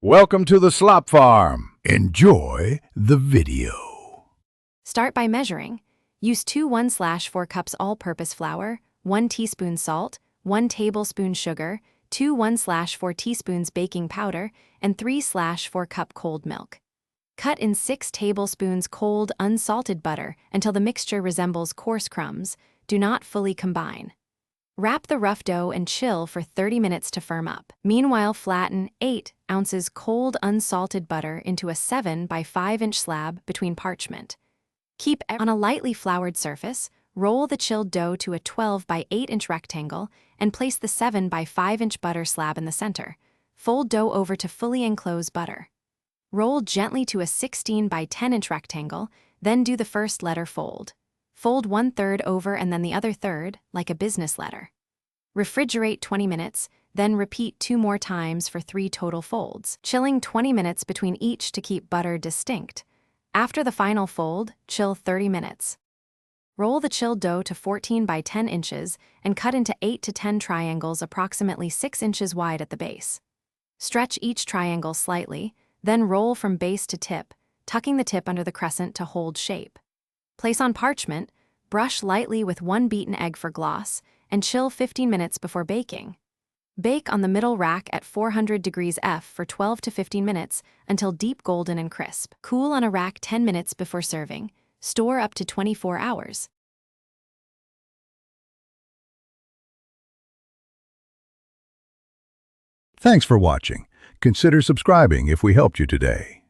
Welcome to the Slop Farm. Enjoy the video. Start by measuring. Use 2 1/4 cups all-purpose flour, 1 teaspoon salt, 1 tablespoon sugar, 2 1/4 teaspoons baking powder, and 3/4 cup cold milk. Cut in 6 tablespoons cold, unsalted butter until the mixture resembles coarse crumbs. Do not fully combine. Wrap the rough dough and chill for 30 minutes to firm up. Meanwhile, flatten 8 ounces cold, unsalted butter into a 7 by 5 inch slab between parchment. Keep on a lightly floured surface. Roll the chilled dough to a 12 by 8 inch rectangle and place the 7 by 5 inch butter slab in the center. Fold dough over to fully enclose butter. Roll gently to a 16 by 10 inch rectangle, then do the first letter fold. Fold 1/3 over and then the other third, like a business letter. Refrigerate 20 minutes, then repeat 2 more times for 3 total folds, chilling 20 minutes between each to keep butter distinct. After the final fold, chill 30 minutes. Roll the chilled dough to 14 by 10 inches and cut into 8 to 10 triangles approximately 6 inches wide at the base. Stretch each triangle slightly, then roll from base to tip, tucking the tip under the crescent to hold shape. Place on parchment, brush lightly with 1 beaten egg for gloss, and chill 15 minutes before baking. Bake on the middle rack at 400 degrees F for 12 to 15 minutes until deep golden and crisp. Cool on a rack 10 minutes before serving. Store up to 24 hours. Thanks for watching. Consider subscribing if we helped you today.